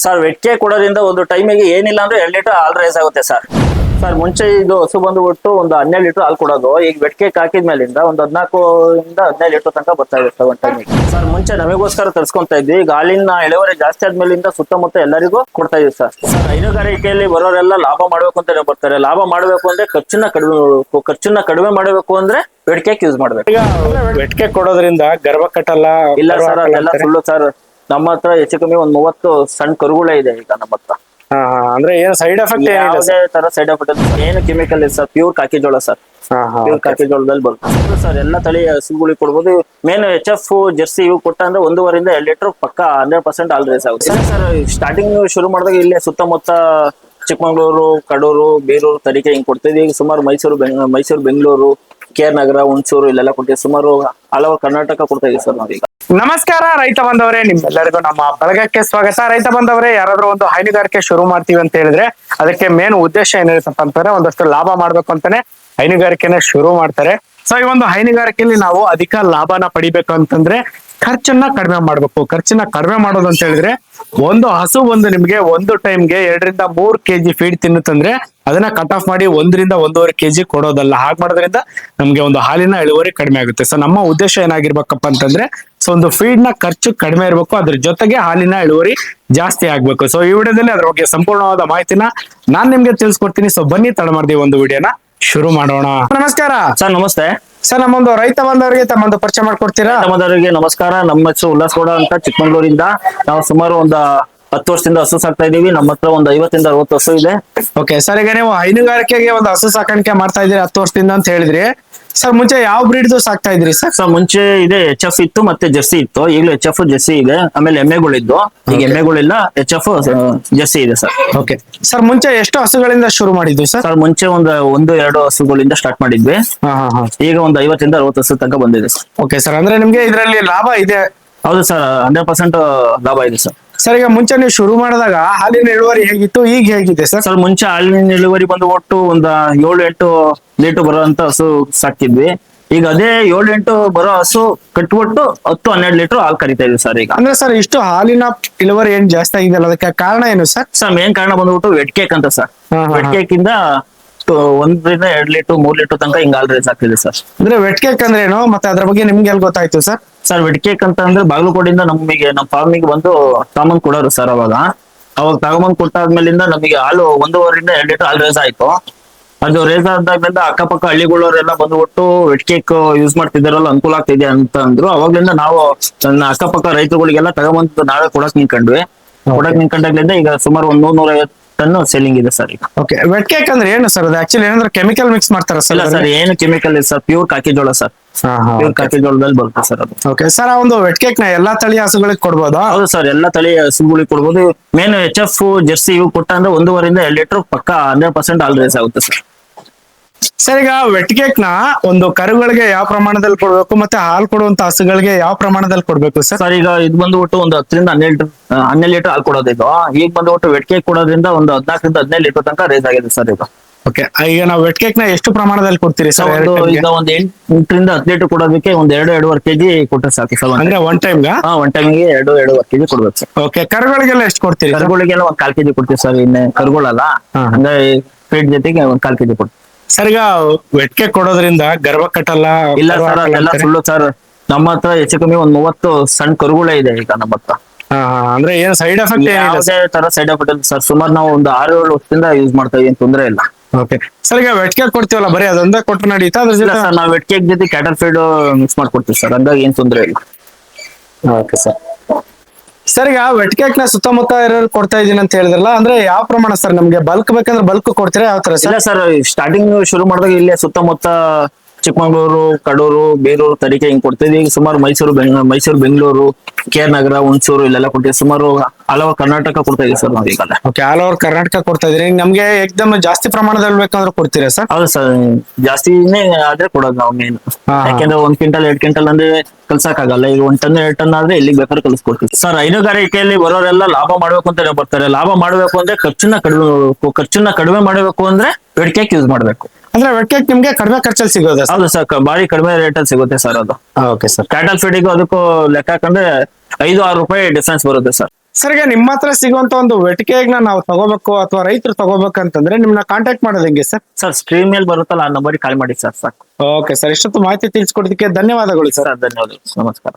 Sir ವೆಟ್ಕೆ ಕೊಡೋದ್ರಿಂದ ಒಂದು ಟೈಮಿಗೆ ಏನಿಲ್ಲ ಅಂದ್ರೆ 2 ಲೀಟರ್ ಹಾಲು ರೈಸ್ ಆಗುತ್ತೆ ಸರ್. ಸರ್ ಮುಂಚೆ ಇದು ಹಸು ಬಂದ್ಬಿಟ್ಟು ಒಂದು 12 ಲೀಟರ್ ಹಾಲು ಕೊಡೋದು, ಈಗ ವೆಟ್ಕೆ ಹಾಕಿದ ಮೇಲಿಂದ ಒಂದು 14 ಇಂದ 15 ಲೀಟರ್ ತನಕ ಬರ್ತಾ ಇರುತ್ತೆ ಒಂದು ಟೈಮಿಗೆ. ಸರ್ ಮುಂಚೆ ನಮಗೋಸ್ಕರ ತರಿಸ್ಕೊಂತ ಇದ್ವಿ, ಈಗ ಹಾಲಿನ ಇಳುವರಿ ಜಾಸ್ತಿ ಆದ್ಮೇಲಿಂದ ಸುತ್ತಮುತ್ತ ಎಲ್ಲರಿಗೂ ಕೊಡ್ತಾ ಇದೀವಿ ಸರ್. ಹೈನುಗಾರಿಕೆಯಲ್ಲಿ ಬರೋರೆಲ್ಲ ಲಾಭ ಮಾಡ್ಬೇಕು ಅಂತ ಬರ್ತಾರೆ. ಲಾಭ ಮಾಡ್ಬೇಕು ಅಂದ್ರೆ ಖರ್ಚನ್ನ ಕಡಿಮೆ ಮಾಡಬೇಕು ಅಂದ್ರೆ ವೆಟ್ಕೆ ಯೂಸ್ ಮಾಡ್ಬೇಕು. ಈಗ ವೆಟ್ಕೆ ಕೊಡೋದ್ರಿಂದ ಗರ್ಭ ಕಟ್ಟಲ್ಲ? ಇಲ್ಲ ಸರ್, ಅದೆಲ್ಲ ಸುಳ್ಳು ಸರ್. ನಮ್ಮ ಹತ್ರ ಹೆಚ್ಚು ಕಮ್ಮಿ ಒಂದು 30 ಸಣ್ಣ ಕರುಗಳೇ ಇದೆ ಈಗ ನಮ್ಮ ಹತ್ರ. ಅಂದ್ರೆ ಏನು ಸೈಡ್ ಎಫೆಕ್ಟ್? ಯಾವುದೇ ತರ ಸೈಡ್ ಎಫೆಕ್ಟ್ ಏನು ಕೆಮಿಕಲ್ ಇಲ್ಲ ಸರ್, ಪ್ಯೂರ್ ಕಾಕಿ ಜೋಳ ಸರ್. ಪ್ಯೂರ್ ಕಾಕಿ ಜೋಳದಲ್ಲಿ ಬರುತ್ತೆ ಸರ್. ಎಲ್ಲ ತಳಿ ಹಸುಗಳಿಗೆ ಕೊಡ್ಬೋದು. ಮೇನ್ HF ಜರ್ಸಿ ಇವು ಕೊಟ್ಟ ಅಂದ್ರೆ 1.5 ಇಂದ 2 ಲೀಟರ್ ಪಕ್ಕ 100% ಹಾಲು ರೈಸ್ ಆಗುತ್ತೆ ಸರ್. ಸ್ಟಾರ್ಟಿಂಗ್ ಶುರು ಮಾಡಿದಾಗ ಇಲ್ಲೇ ಸುತ್ತಮುತ್ತ ಚಿಕ್ಕಮಗಳೂರು, ಕಡೂರು, ಬೇಲೂರು, ತರೀಕೆ ಹಿಂಗ್ ಕೊಡ್ತಿದ್ವಿ. ಈಗ ಸುಮಾರು ಮೈಸೂರು, ಬೆಂಗಳೂರು, KR ನಗರ, ಹುಣಸೂರು ಇಲ್ಲೆಲ್ಲ ಕೊಡ್ತೀವಿ. ಸುಮಾರು ಆಲ್ ಓವರ್ ಕರ್ನಾಟಕ ಕೊಡ್ತಾ ಇದೀವಿ ಸರ್ ನಾವೀಗ. ನಮಸ್ಕಾರ ರೈತ ಬಂದವರೇ, ನಿಮ್ಮೆಲ್ಲರಿಗೂ ನಮ್ಮ ಬಳಗಕ್ಕೆ ಸ್ವಾಗತ. ರೈತ ಬಂದವರೇ, ಯಾರಾದ್ರೂ ಒಂದು ಹೈನುಗಾರಿಕೆ ಶುರು ಮಾಡ್ತೀವಿ ಅಂತ ಹೇಳಿದ್ರೆ ಅದಕ್ಕೆ ಮೇನ್ ಉದ್ದೇಶ ಏನಿರುತ್ತಪ್ಪ ಅಂತಂದ್ರೆ ಒಂದಷ್ಟು ಲಾಭ ಮಾಡ್ಬೇಕು ಅಂತಾನೆ ಹೈನುಗಾರಿಕೆನ ಶುರು ಮಾಡ್ತಾರೆ. ಸೊ ಈ ಒಂದು ಹೈನುಗಾರಿಕೆಯಲ್ಲಿ ನಾವು ಅಧಿಕ ಲಾಭನ ಪಡಿಬೇಕು ಅಂತಂದ್ರೆ ಖರ್ಚನ್ನ ಕಡಿಮೆ ಮಾಡ್ಬೇಕು. ಖರ್ಚನ್ನ ಕಡಿಮೆ ಮಾಡೋದು ಅಂತ ಹೇಳಿದ್ರೆ ಒಂದು ಹಸು ನಿಮ್ಗೆ ಒಂದು ಟೈಮ್ಗೆ 2 ರಿಂದ 3 kg ಫೀಡ್ ತಿನ್ನುತ್ತಂದ್ರೆ ಅದನ್ನ ಕಟ್ ಆಫ್ ಮಾಡಿ 1 ರಿಂದ 1.5 kg ಕೊಡೋದಲ್ಲ. ಹಾಗೆ ಮಾಡೋದ್ರಿಂದ ನಮ್ಗೆ ಒಂದು ಹಾಲಿನ ಇಳುವರಿ ಕಡಿಮೆ ಆಗುತ್ತೆ. ಸೊ ನಮ್ಮ ಉದ್ದೇಶ ಏನಾಗಿರ್ಬೇಕಪ್ಪ ಅಂತಂದ್ರೆ ಸೊ ಒಂದು ಫೀಡ್ ನ ಖರ್ಚು ಕಡಿಮೆ ಇರಬೇಕು, ಅದ್ರ ಜೊತೆಗೆ ಹಾಲಿನ ಇಳುವರಿ ಜಾಸ್ತಿ ಆಗ್ಬೇಕು. ಸೊ ಈ ವಿಡಿಯೋದಲ್ಲಿ ಅದ್ರ ಬಗ್ಗೆ ಸಂಪೂರ್ಣವಾದ ಮಾಹಿತಿನ ನಾನ್ ನಿಮ್ಗೆ ತಿಳಿಸ್ಕೊಡ್ತೀನಿ. ಸೊ ಬನ್ನಿ ತಡ ಮಾಡ್ತೀವಿ ಒಂದು ವಿಡಿಯೋನ ಶುರು ಮಾಡೋಣ. ನಮಸ್ಕಾರ ಸರ್. ನಮಸ್ತೆ ಸರ್. ನಮ್ಮೊಂದು ರೈತ ಬಂದವರಿಗೆ ತಮ್ಮೊಂದು ಪರಿಚಯ ಮಾಡ್ಕೊಡ್ತೀರಾ? ತಮ್ಮದವರಿಗೆ ನಮಸ್ಕಾರ. ನಮ್ಮ ಹೆಸರು ಉಲ್ಲಾಸಗೌಡ ಅಂತ, ಚಿಕ್ಕಮಗಳೂರಿಂದ. ನಾವು ಸುಮಾರು ಒಂದು 10 ವರ್ಷದಿಂದ ಹಸು ಸಾಕ್ತಾ ಇದೀವಿ. ನಮ್ಮ ಹತ್ರ ಒಂದು 50 ಇಂದ 60 ಹಸು ಇದೆ. Okay sir. ಈಗ ನೀವು ಹೈನುಗಾರಿಕೆಗೆ ಒಂದು ಹಸು ಸಾಕಾಣಿಕೆ ಮಾಡ್ತಾ ಇದ್ದೀರಿ 10 ವರ್ಷದಿಂದ ಅಂತ ಹೇಳಿದ್ರಿ. ಸರ್ ಮುಂಚೆ ಯಾವ ಬ್ರೀಡ್ ಸಾಕ್ತಾ ಇದ್ರಿ ಸರ್? ಸರ್ ಮುಂಚೆ ಇದೆ HF ಇತ್ತು, ಮತ್ತೆ ಜರ್ಸಿ ಇತ್ತು. ಈಗಲೂ HF ಜರ್ಸಿ ಇದೆ. ಆಮೇಲೆ ಎಮ್ಮೆಗಳಿದ್ದು, ಈಗ ಎಮ್ಮೆಗಳಿಲ್ಲ, HF ಜರ್ಸಿ ಇದೆ ಸರ್. Okay sir. ಮುಂಚೆ ಎಷ್ಟು ಹಸುಗಳಿಂದ ಶುರು ಮಾಡಿದ್ವಿ ಸರ್? ಸರ್ ಮುಂಚೆ ಒಂದು 2 ಹಸುಗಳಿಂದ ಸ್ಟಾರ್ಟ್ ಮಾಡಿದ್ವಿ. ಈಗ ಒಂದು 50 ಇಂದ 60 ಹಸು ತನಕ ಬಂದಿದೆ ಸರ್. Okay sir. ಅಂದ್ರೆ ನಿಮ್ಗೆ ಇದರಲ್ಲಿ ಲಾಭ ಇದೆ? ಹೌದು ಸರ್, 100% ಲಾಭ ಇದೆ ಸರ್. ಸರ್ ಈಗ ಮುಂಚೆ ನೀವು ಶುರು ಮಾಡಿದಾಗ ಹಾಲಿನ ಇಳುವರಿ ಹೇಗಿತ್ತು, ಈಗ ಹೇಗಿದೆ ಸರ್? ಸರ್ ಮುಂಚೆ ಹಾಲಿನ ಇಳುವರಿ ಬಂದು ಒಟ್ಟು ಒಂದು 7-8 ಲೀಟರ್ ಬರುವಂತ ಹಸು ಸಾಕ್ತಿದ್ವಿ. ಈಗ ಅದೇ 7-8 ಬರೋ ಹಸು ಕಟ್ಬಿಟ್ಟು 10-12 ಲೀಟರ್ ಹಾಲು ಕರಿತಾ ಇದ್ವಿ ಸರ್ ಈಗ. ಅಂದ್ರೆ ಸರ್ ಇಷ್ಟು ಹಾಲಿನ ಇಳುವರಿ ಏನ್ ಜಾಸ್ತಿ ಆಗಿದೆಯಲ್ಲ, ಅದಕ್ಕೆ ಕಾರಣ ಏನು ಸರ್? ಸರ್ ಮೇನ್ ಕಾರಣ ಬಂದ್ಬಿಟ್ಟು ವೆಟ್ ಕೇಕ್ ಅಂತ ಸರ್. ವೆಟ್ ಕೇಕ್ ಇಂದ 1 ರಿಂದ 2 ಲೀಟರ್ 3 ಲೀಟರ್ ತನಕ ಹಿಂಗ ಹಾಲು ರೈಸ್ ಆಗ್ತಿದೆ ಸರ್. ಅಂದ್ರೆ ವೆಟ್ ಕೇಕ್ ಅಂದ್ರೆ ಏನು, ಮತ್ತೆ ಅದ್ರ ಬಗ್ಗೆ ನಿಮ್ಗೆ ಎಲ್ಲಿ ಗೊತ್ತಾಯ್ತು ಸರ್? ಸರ್ ವೆಟ್ ಕೇಕ್ ಅಂತ ಅಂದ್ರೆ ಬಾಗಲಕೋಟೆಯಿಂದ ನಮ್ಮ ಫಾರ್ಮಿಗೆ ಬಂದು ತಗೊಂಬಂದ್ ಕೊಡೋರು ಸರ್. ಅವಾಗ ತಗೊಂಬಂದ್ ಕೊಟ್ಟಾದ್ಮೇಲಿಂದ ನಮಗೆ ಹಾಲು 1.5 ರಿಂದ 2 ಲೀಟರ್ ಹಾಲು ರೈಸ್ ಆಯ್ತು. ಅದು ರೇಸ್ ಆದಾಗ್ಲಿಂದ ಅಕ್ಕಪಕ್ಕ ಹಳ್ಳಿಗಳವರೆಲ್ಲ ಬಂದ್ಬಿಟ್ಟು ವೆಟ್ ಕೇಕ್ ಯೂಸ್ ಮಾಡ್ತಿದಾರಲ್ಲ, ಅನುಕೂಲ ಆಗ್ತಿದೆ ಅಂತ ಅಂದ್ರು. ಅವಾಗ್ಲಿಂದ ನಾವು ಅಕ್ಕಪಕ್ಕ ರೈತರುಗಳಿಗೆಲ್ಲ ತಗೊಂಬಂದು ನಾವೇ ಕೊಡಕ್ ನಿಂತ್ಕೊಂಡಾಗ್ಲಿಂದ ಈಗ ಸುಮಾರು 100-150 ಟನ್ ಸೆಲ್ಲಿಂಗ್ ಇದೆ ಸರ್ ಈಗ. ಓಕೆ. ವೆಟ್ ಕೇಕ್ ಅಂದ್ರೆ ಏನು ಸರ್? ಅದು ಆಕ್ಚುಲಿ ಏನಂದ್ರೆ ಕೆಮಿಕಲ್ ಮಿಕ್ಸ್ ಮಾಡ್ತಾರ ಸರ್? ಇಲ್ಲ ಸರ್, ಏನು ಕೆಮಿಕಲ್ ಇಲ್ಲ ಸರ್, ಪ್ಯೂರ್ ಕಾಕಿ ಜೋಳ ಸರ್. ಪ್ಯೂರ್ ಕಾಕಿ ಜೋಳದಲ್ಲಿ ಬರುತ್ತೆ ಸರ್ ಅದು. Okay sir. ಆ ಒಂದು ವೆಟ್ ಕೇಕ್ ನ ಎಲ್ಲಾ ತಳಿ ಹಸುಗಳಿಗೆ ಕೊಡ್ಬೋದಾ? ಹೌದು ಸರ್, ಎಲ್ಲಾ ತಳಿ ಹಸುಗಳಿಗೆ ಕೊಡ್ಬೋದು. ಮೇನ್ HF ಜರ್ಸಿ ಇವು ಕೊಟ್ಟ ಅಂದ್ರೆ 1.5 ಇಂದ 2 ಲೀಟರ್ ಪಕ್ಕ 100% ಹಾಲು ರೈಸ್ ಆಗುತ್ತೆ ಸರ್. ಸರ್ ಈಗ ವೆಟ್ ಕೇಕ್ ನ ಒಂದು ಕರುಗಳಿಗೆ ಯಾವ ಪ್ರಮಾಣದಲ್ಲಿ ಕೊಡ್ಬೇಕು, ಮತ್ತೆ ಹಾಲು ಕೊಡುವಂತ ಹಸುಗಳಿಗೆ ಯಾವ ಪ್ರಮಾಣದಲ್ಲಿ ಕೊಡ್ಬೇಕು ಸರ್? ಸರ್ ಈಗ ಇದು ಬಂದ್ಬಿಟ್ಟು ಒಂದು 10 ರಿಂದ 12 ಲೀಟರ್ ಹಾಲು ಕೊಡೋದಿದ್ದು. ಈಗ ಬಂದ್ಬಿಟ್ಟು ವೆಟ್ ಕೇಕ್ ಕೊಡೋದ್ರಿಂದ ಒಂದು 14 ರಿಂದ 15 ಲೀಟರ್ ತನಕ ರೈಸ್ ಆಗಿದೆ ಸರ್ ಈಗ. ಓಕೆ. ಈಗ ನಾವು ವೆಟ್ ಕೇಕ್ ನ ಎಷ್ಟು ಪ್ರಮಾಣದಲ್ಲಿ ಕೊಡ್ತೀರಿ ಸರ್? ಈಗ ಒಂದು 8 ರಿಂದ 10 ಲೀಟರ್ ಕೊಡೋದಕ್ಕೆ ಒಂದು 2-2.5 kg ಕೊಟ್ಟರೆ ಸಾಕು ಸರ್. ಅಂದ್ರೆ ಒನ್ ಟೈಮ್ಗೆ? ಒನ್ ಟೈಮ್ಗೆ 2-2.5 kg ಕೊಡ್ಬೇಕು ಸರ್. ಓಕೆ. ಕರುಗಳಿಗೆಲ್ಲ ಎಷ್ಟು ಕೊಡ್ತೀರಿ? ಕರುಗಳಿಗೆಲ್ಲ 1/4 kg ಕೊಡ್ತೀವಿ ಸರ್. ಇನ್ನು ಕರುಗಳಲ್ಲ, ಅಂದ್ರೆ ಫೀಡ್ ಜೊತೆಗೆ 1/4 kg ಕೊಡ್ತೀವಿ ಸರ್. ಈಗ ವೆಟ್ ಕೇಕ್ ಕೊಡೋದ್ರಿಂದ ಗರ್ಭ ಕಟ್ಟಲ್ಲ? ಇಲ್ಲ ಸರ್, ಅದೆಲ್ಲ ಸುಳ್ಳು ಸರ್. ನಮ್ಮ ಹತ್ರ ಹೆಚ್ಚು ಕಮ್ಮಿ ಒಂದು 30 ಸಣ್ಣ ಕರುಗಳೇ ಇದೆ ಈಗ ನಮ್ಮ ಹತ್ರ. ಅಂದ್ರೆ ಏನು ಸೈಡ್ ಎಫೆಕ್ಟ್? ಯಾವುದೇ ತರ ಸೈಡ್ ಎಫೆಕ್ಟ್ ಇಲ್ಲ ಸರ್. ಸುಮಾರು ನಾವು ಒಂದು 6-7 ವರ್ಷದಿಂದ ಯೂಸ್ ಮಾಡ್ತಾ ಇದೀವಿ, ಏನ್ ತೊಂದರೆ ಇಲ್ಲ. Okay sir. ಈಗ ವೆಟ್ ಕೇಕ್ ಕೊಡ್ತೀವಲ್ಲ, ಬರೀ ಅದೊಂದೇ ಕೊಟ್ಟರೆ ನಡೀತಾ? ಅದ್ರ ಜೊತೆ ಸರ್ ನಾವು ವೆಟ್ ಕೇಕ್ ಜೊತೆ ಕ್ಯಾಟಲ್ ಫೀಡ್ ಮಿಕ್ಸ್ ಮಾಡ್ಕೊಡ್ತೀವಿ ಸರ್, ಹಂಗಾಗಿ ಏನ್ ತೊಂದರೆ ಇಲ್ಲ. Okay sir. ಸರ್ ಈಗ ವೆಟ್ ಕೇಕ್ ನ ಸುತ್ತಮುತ್ತ ಇರೋರು ಕೊಡ್ತಾ ಇದೀನಿ ಅಂತ ಹೇಳಿದ್ರಲ್ಲ, ಅಂದ್ರೆ ಯಾವ ಪ್ರಮಾಣ ಸರ್? ನಮ್ಗೆ ಬಲ್ಕ್ ಬೇಕಂದ್ರೆ ಬಲ್ಕ್ ಕೊಡ್ತೀರಾ, ಯಾವ ತರ ಸರ್? ಇಲ್ಲ ಸರ್, ಸ್ಟಾರ್ಟಿಂಗ್ ಶುರು ಮಾಡಿದಾಗ ಇಲ್ಲೇ ಸುತ್ತಮುತ್ತ ಚಿಕ್ಕಮಗಳೂರು, ಕಡೂರು, ಬೇಲೂರು, ತರೀಕೆ ಹಿಂಗ್ ಕೊಡ್ತಿದ್ವಿ. ಈಗ ಸುಮಾರು ಮೈಸೂರು, ಬೆಂಗಳೂರು, KR ನಗರ, ಹುಣಸೂರು ಇಲ್ಲೆಲ್ಲ ಕೊಡ್ತೀವಿ. ಸುಮಾರು ಆಲ್ ಓವರ್ ಕರ್ನಾಟಕ ಕೊಡ್ತಾ ಇದೀವಿ ಸರ್ ನಾವು ಈಗ. ಓಕೆ. ಆಲ್ ಓವರ್ ಕರ್ನಾಟಕ ಕೊಡ್ತಾ ಇದೀರಿ. ನಮ್ಗೆ ಏಕದಮ್ ಜಾಸ್ತಿ ಪ್ರಮಾಣದಲ್ಲಿ ಬೇಕಂದ್ರೆ ಕೊಡ್ತೀರಾ ಸರ್? ಹೌದು ಸರ್, ಜಾಸ್ತಿನೇ ಆದ್ರೆ ಕೊಡೋದು ನಾವು ಮೇನ್. ಯಾಕೆಂದ್ರೆ 1 ಕ್ವಿಂಟಲ್ 2 ಕ್ವಿಂಟಲ್ ಅಂದ್ರೆ ಕಲ್ಸಕ್ ಆಗಲ್ಲ. ಈಗ 1 ಟನ್ 2 ಟನ್ ಆದ್ರೆ ಎಲ್ಲಿಗೆ ಬೇಕಾದ್ರೆ ಕಲ್ಸ್ಕೊಡ್ತೀವಿ ಸರ್. ಹೈನುಗಾರಿಕೆಯಲ್ಲಿ ಬರೋರೆಲ್ಲ ಲಾಭ ಮಾಡ್ಬೇಕು ಅಂತ ಬರ್ತಾರೆ. ಲಾಭ ಮಾಡ್ಬೇಕು ಅಂದ್ರೆ ಖರ್ಚನ್ನ ಕಡಿಮೆ ಮಾಡಬೇಕು ಅಂದ್ರೆ ವೆಟ್ ಕೇಕ್ ಯೂಸ್ ಮಾಡ್ಬೇಕು. ಅಂದ್ರೆ ವೆಟ್ ಕೇಕ್ ನಿಮ್ಗೆ ಕಡಿಮೆ ಖರ್ಚಲ್ಲಿ ಸಿಗೋದು? ಹೌದು ಸರ್, ಭಾರಿ ಕಡಿಮೆ ರೇಟ್ ಅಲ್ಲಿ ಸಿಗುತ್ತೆ ಸರ್ ಅದು. Okay sir. ಕ್ಯಾಟಲ್ ಫೀಡಿಗೂ ಅದಕ್ಕೂ ಲೆಕ್ಕ ಹಾಕಂದ್ರೆ 5-6 ರೂಪಾಯಿ ಡಿಫ್ರೆನ್ಸ್ ಬರುತ್ತೆ ಸರ್. ಸರ್ ಈಗ ನಿಮ್ಮ ಹತ್ರ ಸಿಗುವಂತ ಒಂದು ವೆಟಿಕೆಗ್ನ ನಾವು ತಗೋಬೇಕು ಅಥವಾ ರೈತರು ತಗೋಬೇಕಂತಂದ್ರೆ ನಿಮ್ನ ಕಾಂಟ್ಯಾಕ್ಟ್ ಮಾಡೋದು ಹೆಂಗೆ ಸರ್? ಸರ್ ಸ್ಕ್ರೀನ್ ಮೇಲೆ ಬರುತ್ತಲ್ಲ ಆ ನಂಬರ್ಗೆ ಕಾಲ್ ಮಾಡಿ ಸರ್ ಸಾಕು. ಓಕೆ ಸರ್, ಇಷ್ಟೊತ್ತು ಮಾಹಿತಿ ತಿಳಿಸ್ಕೊಡೋದಕ್ಕೆ ಧನ್ಯವಾದಗಳು ಸರ್. ಸರ್ ಧನ್ಯವಾದಗಳು, ನಮಸ್ಕಾರ.